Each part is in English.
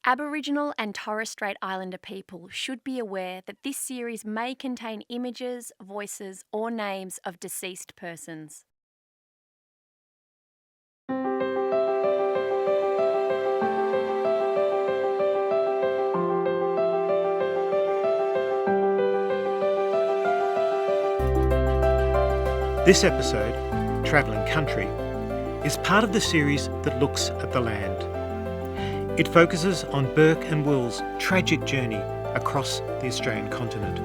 Aboriginal and Torres Strait Islander people should be aware that this series may contain images, voices, or names of deceased persons. This episode, Travelling Country, is part of the series that looks at the land. It focuses on Burke and Wills' tragic journey across the Australian continent.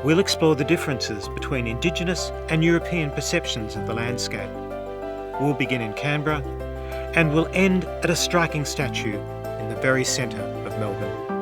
We'll explore the differences between Indigenous and European perceptions of the landscape. We'll begin in Canberra and we'll end at a striking statue in the very centre of Melbourne.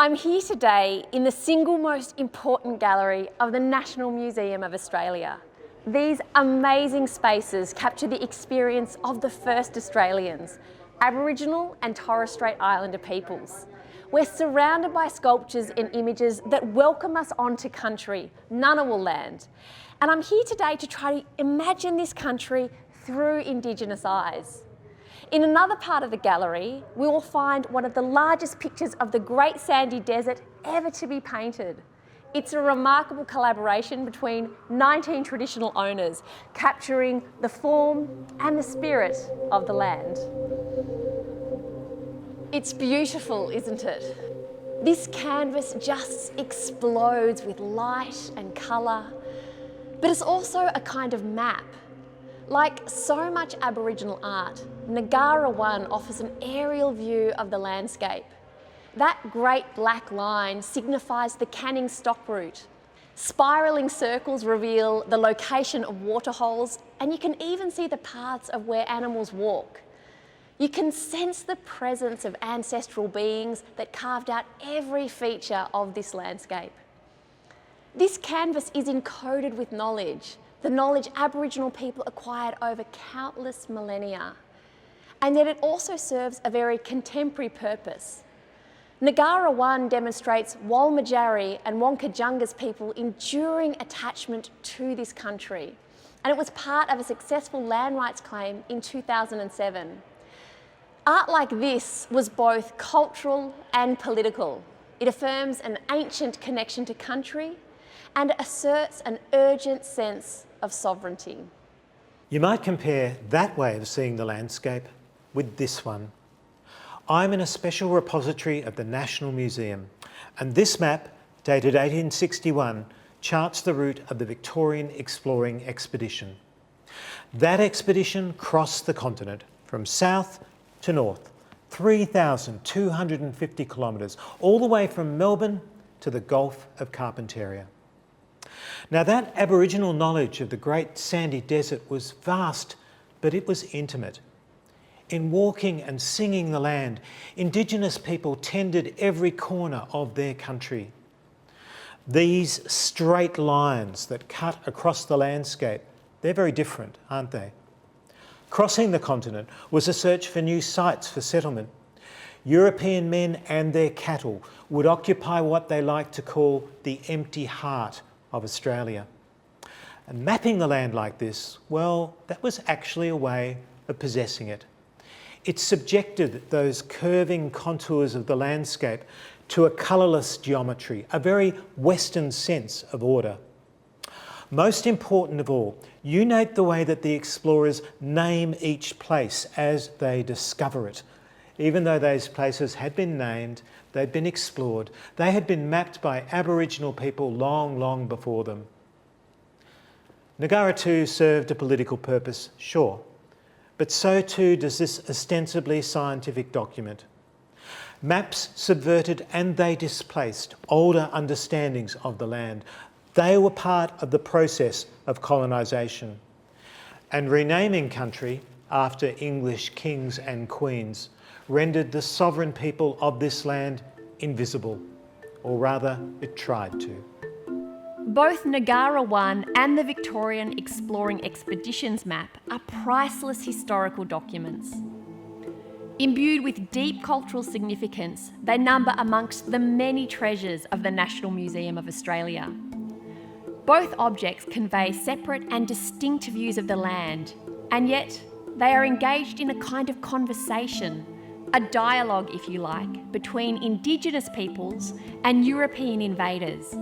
I'm here today in the single most important gallery of the National Museum of Australia. These amazing spaces capture the experience of the first Australians, Aboriginal and Torres Strait Islander peoples. We're surrounded by sculptures and images that welcome us onto country, Ngunnawal land. And I'm here today to try to imagine this country through Indigenous eyes. In another part of the gallery, we will find one of the largest pictures of the Great Sandy Desert ever to be painted. It's a remarkable collaboration between 19 traditional owners, capturing the form and the spirit of the land. It's beautiful, isn't it? This canvas just explodes with light and colour, but it's also a kind of map. Like so much Aboriginal art, Negara 1 offers an aerial view of the landscape. That great black line signifies the canning stock route. Spiralling circles reveal the location of waterholes, and you can even see the paths of where animals walk. You can sense the presence of ancestral beings that carved out every feature of this landscape. This canvas is encoded with knowledge, the knowledge Aboriginal people acquired over countless millennia. And yet it also serves a very contemporary purpose. Negara 1 demonstrates Walmatjarri and Wonkajunga's people enduring attachment to this country. And it was part of a successful land rights claim in 2007. Art like this was both cultural and political. It affirms an ancient connection to country and asserts an urgent sense of sovereignty. You might compare that way of seeing the landscape with this one. I'm in a special repository of the National Museum, and this map, dated 1861, charts the route of the Victorian exploring expedition. That expedition crossed the continent from south to north, 3,250 kilometres, all the way from Melbourne to the Gulf of Carpentaria. Now, that Aboriginal knowledge of the Great Sandy Desert was vast, but it was intimate. In walking and singing the land, Indigenous people tended every corner of their country. These straight lines that cut across the landscape, they're very different, aren't they? Crossing the continent was a search for new sites for settlement. European men and their cattle would occupy what they liked to call the empty heart of Australia. And mapping the land like this, well, that was actually a way of possessing it. It subjected those curving contours of the landscape to a colourless geometry, a very Western sense of order. Most important of all, you note the way that the explorers name each place as they discover it. Even though those places had been named, they'd been explored, they had been mapped by Aboriginal people long, long before them. Negara 2 served a political purpose, sure, but so too does this ostensibly scientific document. Maps subverted and they displaced older understandings of the land. They were part of the process of colonisation. And renaming country after English kings and queens rendered the sovereign people of this land invisible, or rather, it tried to. Both Negara 1 and the Victorian Exploring Expeditions map are priceless historical documents. Imbued with deep cultural significance, they number amongst the many treasures of the National Museum of Australia. Both objects convey separate and distinct views of the land, and yet they are engaged in a kind of conversation, a dialogue, if you like, between Indigenous peoples and European invaders.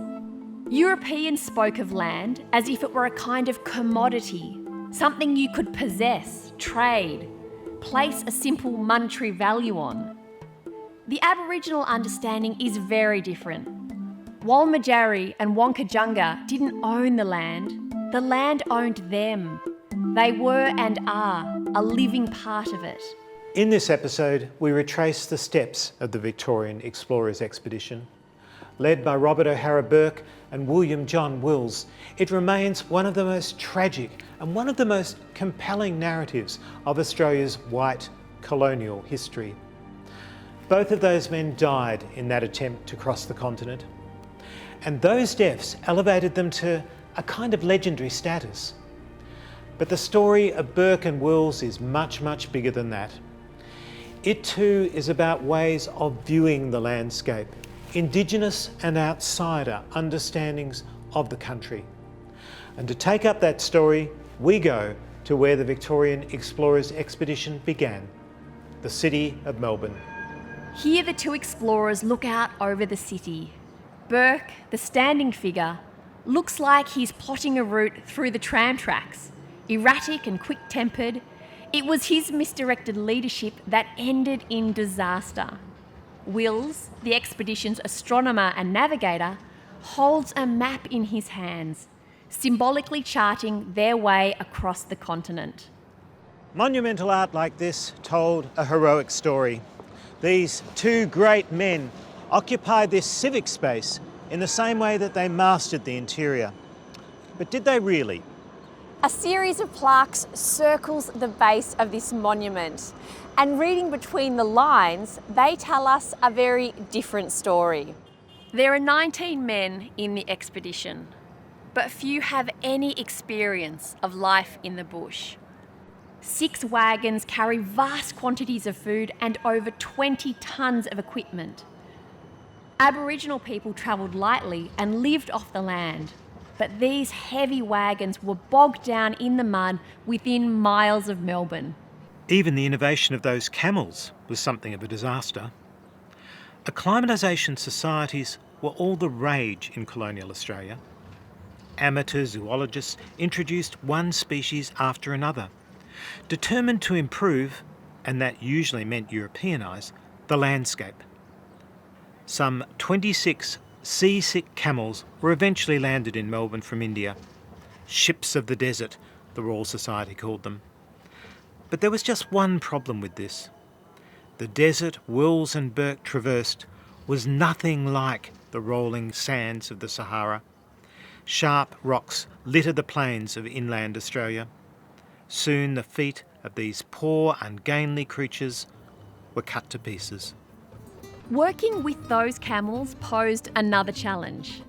Europeans spoke of land as if it were a kind of commodity, something you could possess, trade, place a simple monetary value on. The Aboriginal understanding is very different. Walmatjarri and Wonkajunga didn't own the land owned them. They were and are a living part of it. In this episode, we retrace the steps of the Victorian Explorers Expedition. Led by Robert O'Hara Burke and William John Wills, it remains one of the most tragic and one of the most compelling narratives of Australia's white colonial history. Both of those men died in that attempt to cross the continent, and those deaths elevated them to a kind of legendary status. But the story of Burke and Wills is much, much bigger than that. It too is about ways of viewing the landscape, Indigenous and outsider understandings of the country. And to take up that story, we go to where the Victorian Explorers Expedition began, the city of Melbourne. Here the two explorers look out over the city. Burke, the standing figure, looks like he's plotting a route through the tram tracks. Erratic and quick-tempered, it was his misdirected leadership that ended in disaster. Wills, the expedition's astronomer and navigator, holds a map in his hands, symbolically charting their way across the continent. Monumental art like this told a heroic story. These two great men occupied this civic space in the same way that they mastered the interior. But did they really? A series of plaques circles the base of this monument, and reading between the lines, they tell us a very different story. There are 19 men in the expedition, but few have any experience of life in the bush. 6 wagons carry vast quantities of food and over 20 tonnes of equipment. Aboriginal people travelled lightly and lived off the land, but these heavy wagons were bogged down in the mud within miles of Melbourne. Even the innovation of those camels was something of a disaster. Acclimatisation societies were all the rage in colonial Australia. Amateur zoologists introduced one species after another, determined to improve, and that usually meant Europeanise, the landscape. Some 26 seasick camels were eventually landed in Melbourne from India. Ships of the desert, the Royal Society called them. But there was just one problem with this. The desert Wills and Burke traversed was nothing like the rolling sands of the Sahara. Sharp rocks littered the plains of inland Australia. Soon the feet of these poor, ungainly creatures were cut to pieces. Working with those camels posed another challenge.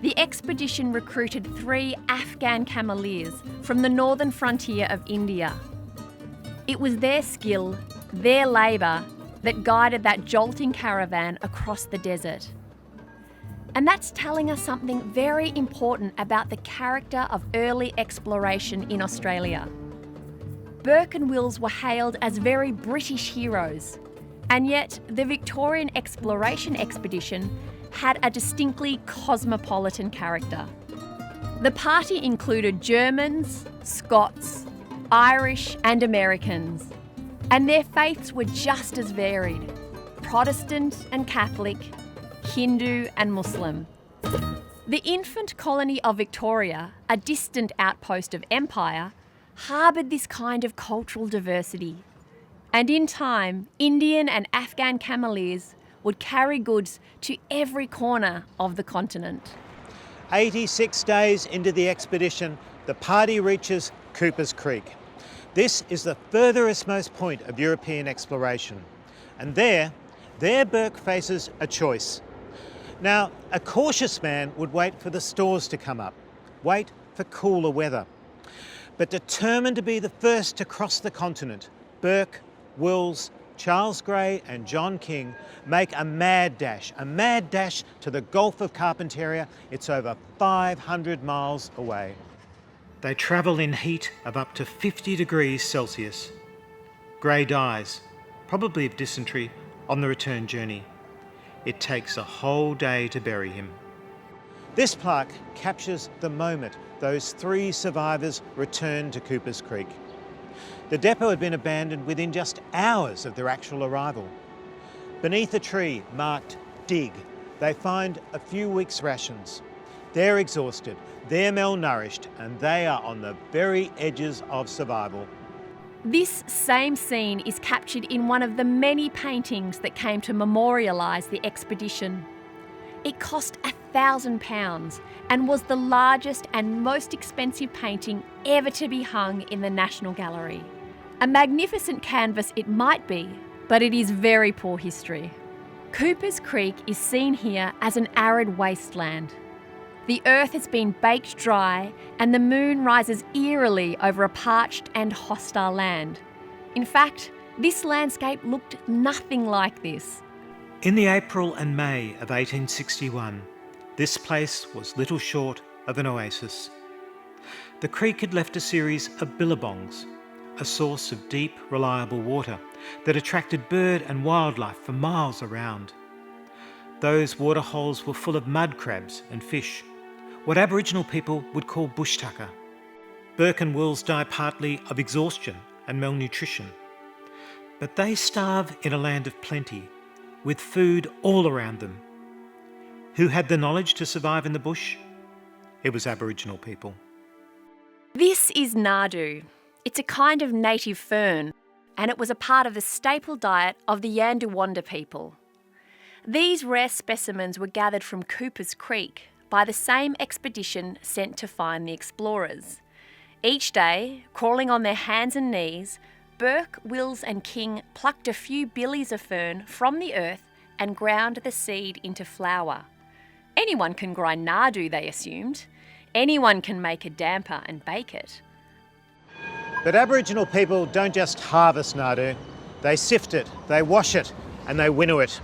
The expedition recruited 3 Afghan cameleers from the northern frontier of India. It was their skill, their labour, that guided that jolting caravan across the desert. And that's telling us something very important about the character of early exploration in Australia. Burke and Wills were hailed as very British heroes, and yet the Victorian Exploration Expedition had a distinctly cosmopolitan character. The party included Germans, Scots, Irish and Americans, and their faiths were just as varied: Protestant and Catholic, Hindu and Muslim. The infant colony of Victoria, a distant outpost of empire, harboured this kind of cultural diversity. And in time, Indian and Afghan cameleers would carry goods to every corner of the continent. 86 days into the expedition, the party reaches Cooper's Creek. This is the furthest point of European exploration. And there Burke faces a choice. Now, a cautious man would wait for the stores to come up, wait for cooler weather. But determined to be the first to cross the continent, Burke, Wills Charles Grey and John King make a mad dash to the Gulf of Carpentaria. It's over 500 miles away. They travel in heat of up to 50 degrees Celsius. Grey dies, probably of dysentery, on the return journey. It takes a whole day to bury him. This plaque captures the moment those 3 survivors returned to Cooper's Creek. The depot had been abandoned within just hours of their actual arrival. Beneath a tree marked Dig, they find a few weeks' rations. They're exhausted, they're malnourished, and they are on the very edges of survival. This same scene is captured in one of the many paintings that came to memorialise the expedition. It cost £1,000 and was the largest and most expensive painting ever to be hung in the National Gallery. A magnificent canvas it might be, but it is very poor history. Cooper's Creek is seen here as an arid wasteland. The earth has been baked dry and the moon rises eerily over a parched and hostile land. In fact, this landscape looked nothing like this. In the April and May of 1861, this place was little short of an oasis. The creek had left a series of billabongs, a source of deep, reliable water that attracted bird and wildlife for miles around. Those waterholes were full of mud crabs and fish, what Aboriginal people would call bush tucker. Burke and Wills die partly of exhaustion and malnutrition, but they starve in a land of plenty, with food all around them. Who had the knowledge to survive in the bush? It was Aboriginal people. This is nardoo. It's a kind of native fern, and it was a part of the staple diet of the Yandawanda people. These rare specimens were gathered from Cooper's Creek by the same expedition sent to find the explorers. Each day, crawling on their hands and knees, Burke, Wills and King plucked a few billies of fern from the earth and ground the seed into flour. Anyone can grind nardoo, they assumed. Anyone can make a damper and bake it. But Aboriginal people don't just harvest nardoo, they sift it, they wash it, and they winnow it.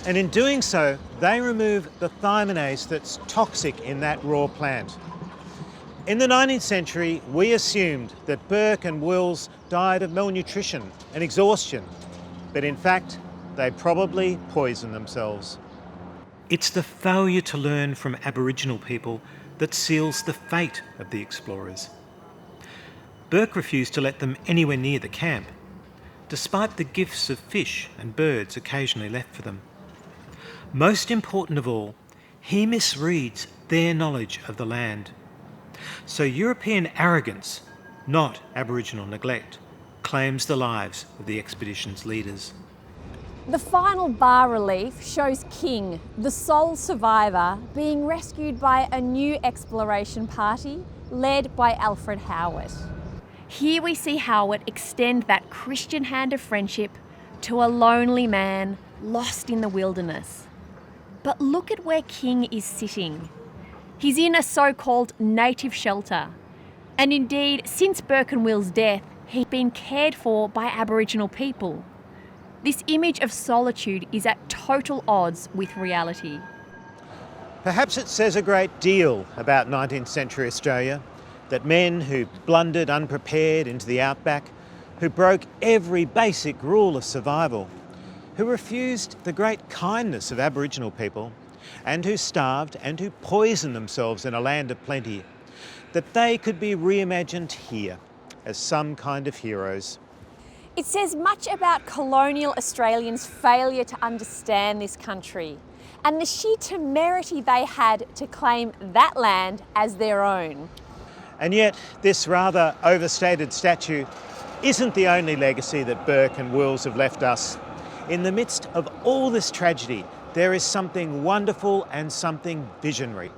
And in doing so, they remove the thiaminase that's toxic in that raw plant. In the 19th century, we assumed that Burke and Wills died of malnutrition and exhaustion, but in fact, they probably poisoned themselves. It's the failure to learn from Aboriginal people that seals the fate of the explorers. Burke refused to let them anywhere near the camp, despite the gifts of fish and birds occasionally left for them. Most important of all, he misreads their knowledge of the land. So European arrogance, not Aboriginal neglect, claims the lives of the expedition's leaders. The final bas-relief shows King, the sole survivor, being rescued by a new exploration party led by Alfred Howard. Here we see Howard extend that Christian hand of friendship to a lonely man lost in the wilderness. But look at where King is sitting. He's in a so-called native shelter. And indeed, since Burke and Wills' death, he's been cared for by Aboriginal people. This image of solitude is at total odds with reality. Perhaps it says a great deal about 19th century Australia, that men who blundered unprepared into the outback, who broke every basic rule of survival, who refused the great kindness of Aboriginal people, and who starved and who poisoned themselves in a land of plenty, that they could be reimagined here as some kind of heroes. It says much about colonial Australians' failure to understand this country and the sheer temerity they had to claim that land as their own. And yet, this rather overstated statue isn't the only legacy that Burke and Wills have left us. In the midst of all this tragedy, there is something wonderful and something visionary.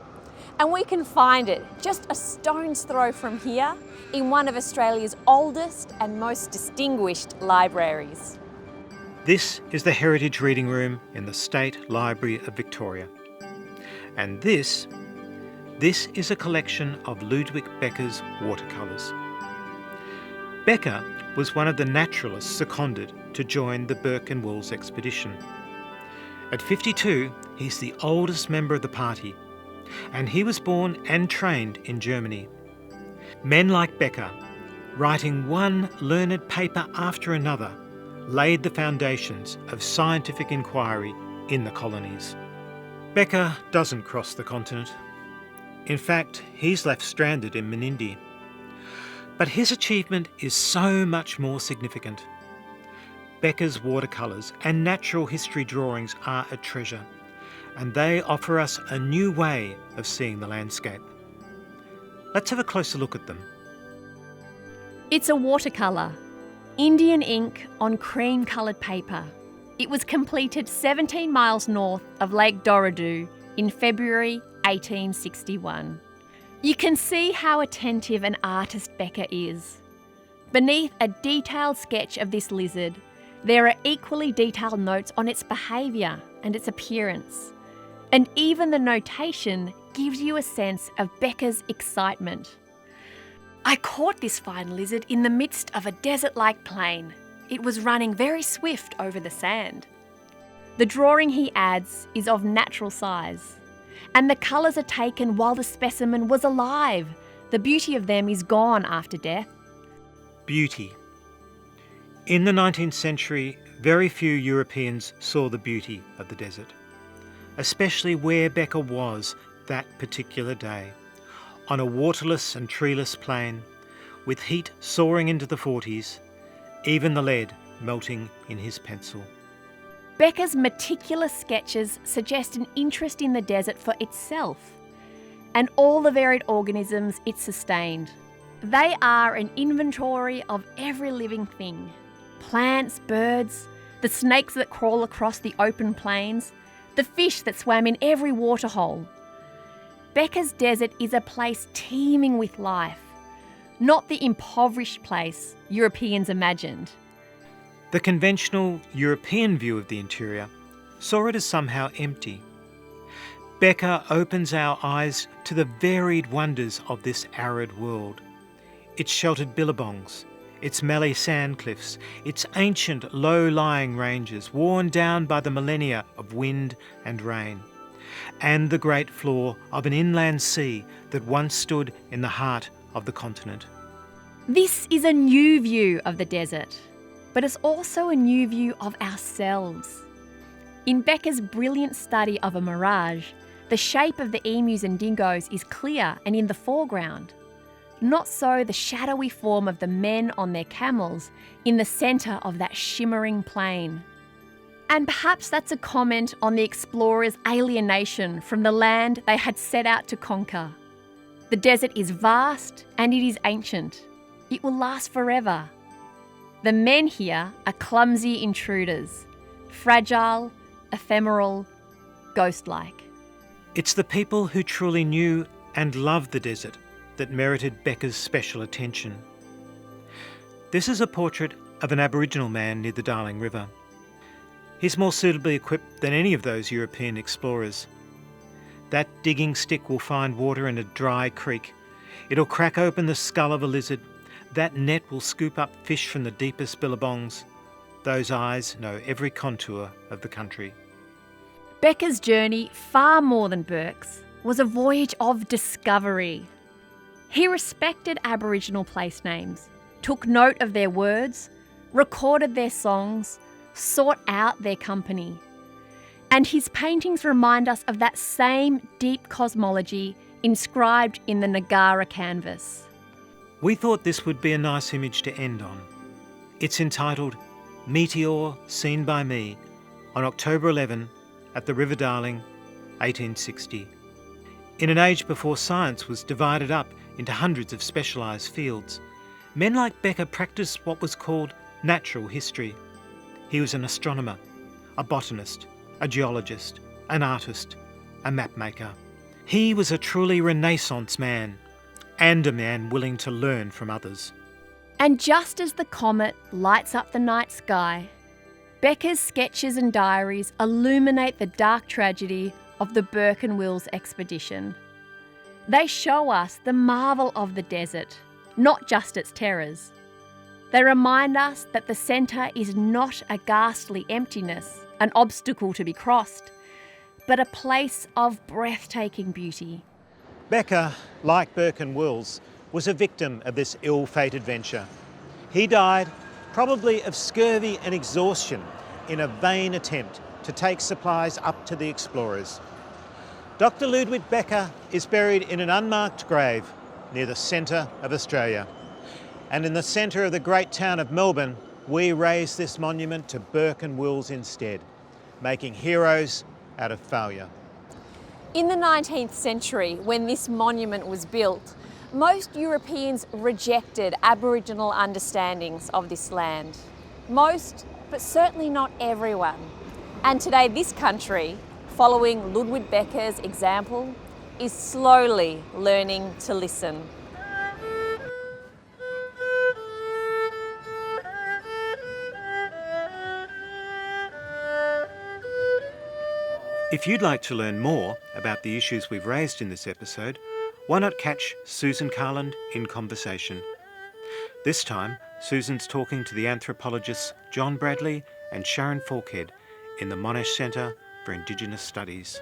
And we can find it just a stone's throw from here in one of Australia's oldest and most distinguished libraries. This is the Heritage Reading Room in the State Library of Victoria. And this is a collection of Ludwig Becker's watercolours. Becker was one of the naturalists seconded to join the Burke and Wills expedition. At 52, he's the oldest member of the party, and he was born and trained in Germany. Men like Becker, writing one learned paper after another, laid the foundations of scientific inquiry in the colonies. Becker doesn't cross the continent. In fact, he's left stranded in Menindee. But his achievement is so much more significant. Becker's watercolours and natural history drawings are a treasure, and they offer us a new way of seeing the landscape. Let's have a closer look at them. It's a watercolour, Indian ink on cream-coloured paper. It was completed 17 miles north of Lake Dorridu in February 1861. You can see how attentive an artist Becker is. Beneath a detailed sketch of this lizard, there are equally detailed notes on its behaviour and its appearance. And even the notation gives you a sense of Becker's excitement. I caught this fine lizard in the midst of a desert-like plain. It was running very swift over the sand. The drawing he adds is of natural size, and the colours are taken while the specimen was alive. The beauty of them is gone after death. Beauty. In the 19th century, very few Europeans saw the beauty of the desert, especially where Becker was that particular day, on a waterless and treeless plain, with heat soaring into the 40s, even the lead melting in his pencil. Becker's meticulous sketches suggest an interest in the desert for itself and all the varied organisms it sustained. They are an inventory of every living thing: plants, birds, the snakes that crawl across the open plains, the fish that swam in every waterhole. Becker's desert is a place teeming with life, not the impoverished place Europeans imagined. The conventional European view of the interior saw it as somehow empty. Becker opens our eyes to the varied wonders of this arid world. Its sheltered billabongs, its mallee sand cliffs, its ancient low-lying ranges worn down by the millennia of wind and rain, and the great floor of an inland sea that once stood in the heart of the continent. This is a new view of the desert, but it's also a new view of ourselves. In Becker's brilliant study of a mirage, the shape of the emus and dingoes is clear and in the foreground. Not so the shadowy form of the men on their camels in the centre of that shimmering plain. And perhaps that's a comment on the explorers' alienation from the land they had set out to conquer. The desert is vast and it is ancient. It will last forever. The men here are clumsy intruders, fragile, ephemeral, ghost-like. It's the people who truly knew and loved the desert that merited Becker's special attention. This is a portrait of an Aboriginal man near the Darling River. He's more suitably equipped than any of those European explorers. That digging stick will find water in a dry creek. It'll crack open the skull of a lizard. That net will scoop up fish from the deepest billabongs. Those eyes know every contour of the country. Becker's journey, far more than Burke's, was a voyage of discovery. He respected Aboriginal place names, took note of their words, recorded their songs, sought out their company. And his paintings remind us of that same deep cosmology inscribed in the Nagara canvas. We thought this would be a nice image to end on. It's entitled Meteor Seen by Me on October 11 at the River Darling, 1860. In an age before science was divided up into hundreds of specialised fields, men like Becker practised what was called natural history. He was an astronomer, a botanist, a geologist, an artist, a mapmaker. He was a truly Renaissance man, and a man willing to learn from others. And just as the comet lights up the night sky, Becker's sketches and diaries illuminate the dark tragedy of the Burke and Wills expedition. They show us the marvel of the desert, not just its terrors. They remind us that the centre is not a ghastly emptiness, an obstacle to be crossed, but a place of breathtaking beauty. Becker, like Burke and Wills, was a victim of this ill-fated venture. He died, probably of scurvy and exhaustion, in a vain attempt to take supplies up to the explorers. Dr. Ludwig Becker is buried in an unmarked grave near the centre of Australia. And in the centre of the great town of Melbourne, we raise this monument to Burke and Wills instead, making heroes out of failure. In the 19th century, when this monument was built, most Europeans rejected Aboriginal understandings of this land. Most, but certainly not everyone. And today this country, following Ludwig Becker's example, is slowly learning to listen. If you'd like to learn more about the issues we've raised in this episode, why not catch Susan Carland in conversation? This time, Susan's talking to the anthropologists John Bradley and Sharon Falkhead in the Monash Centre for Indigenous Studies.